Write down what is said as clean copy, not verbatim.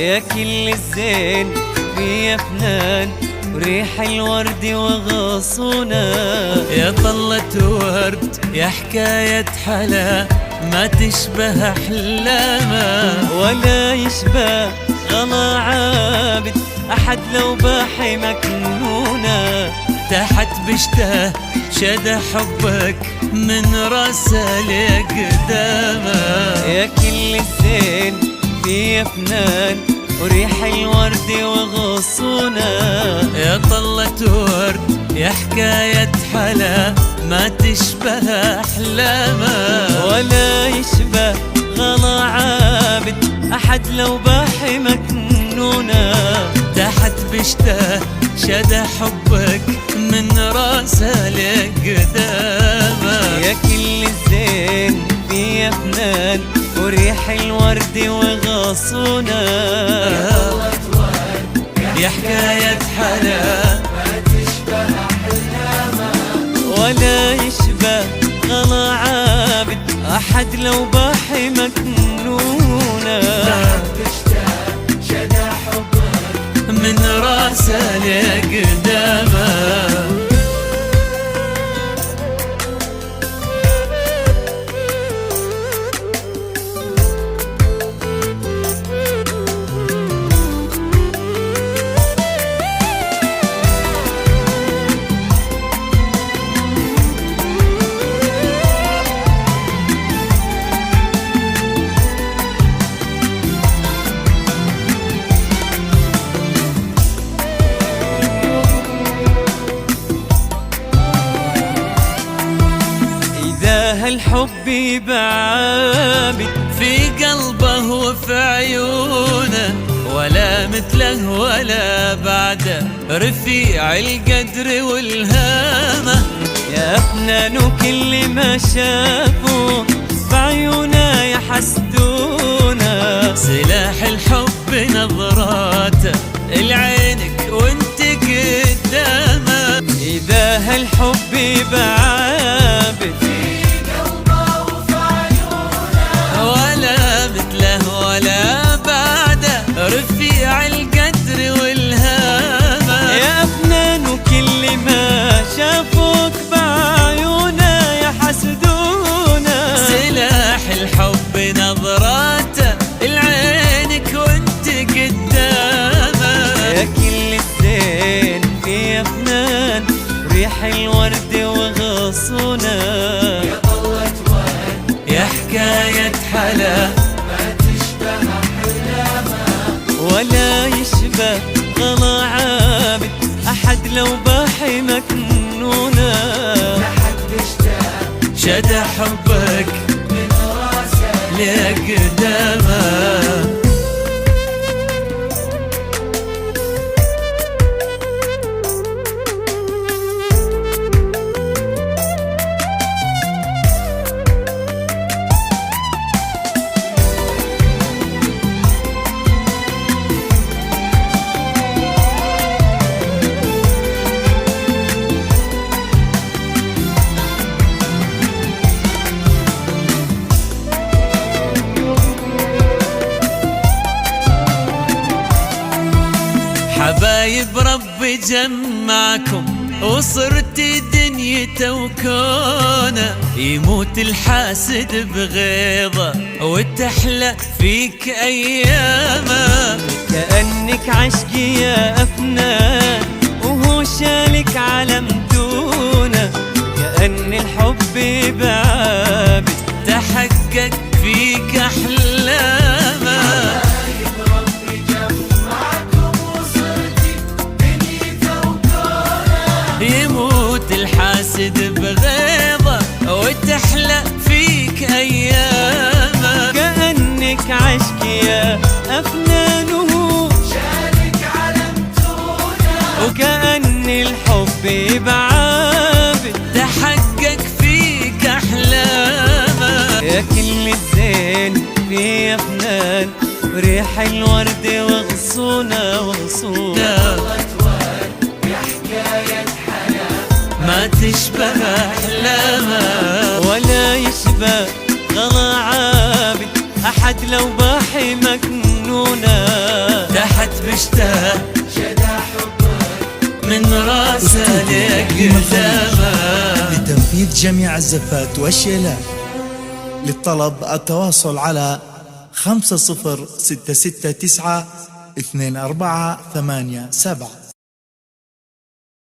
يا كل الزين في فنان وريح الورد وغصونا. يا طلة ورد يا حكاية حلا ما تشبه أحلامه، ولا يشبه غلا عابد أحد لو باحي مكنونة. تحت بشته شد حبك من راسه لقدامه. يا كل الزين في فنان وريح الورد وغصونا. يا طلة ورد يا حكاية حلا ما تشبه أحلامه، ولا يشبه غلا عابد أحد لو باحي مكنونة. تحت بشته شد حبك من راسه لقدامه. يا كل الزين في فنان وريح الورد وغصونا. يا حكاية حلا ما تشبه أحلامه، ولا يشبه غلا عابد أحد لو باحي مكنونة. شد حبك من راسه لقدامه. هالحب بعابد في قلبه وفي عيونه، ولا مثله ولا بعده رفيع القدر والهامة. يا فنان كل ما شافوا بعيونا يحسدونا. سلاح الحب نظراته لعينك وانت قدامه. إذا هالحب بعابد ولا بعده رفيع القدر والهامة. يا فنان كل ما شافوك بعيونا يحسدونا. سلاح الحب نظراته لعينك وانت قدامه. يا كل الزين في فنان ريح الورد وغصونا. يا طلة ورد يا حكاية حلا ولا يشبه غلا عابد أحد لو باحي مكنونة. شد حبك من راسه لقدامه. حبايب ربي جمعكم وصرت دنيته وكونه. يموت الحاسد بغيظه وتحلى فيك ايامه. كأنك عشقي يا أفنان وهو شالك علمتونه. كأن الحب بعابد تحقق فيك احلامه. يموت الحاسد بغيظه وتحلى فيك ايامه. كأنك عشقي يا أفنانه شالك علمتونه. وكأن الحب بعابد تحقق فيك احلامه. يا كل الزين في فنان ريح الورد وغصونا وغصونا. ما تشبه أحلامه، ولا يشبه غلا عابد أحد لو باحي مكنونة. بشتاق من راسه لقدامه. لتنفيذ جميع الزفات والشيلات. للطلب التواصل على 506669 2487.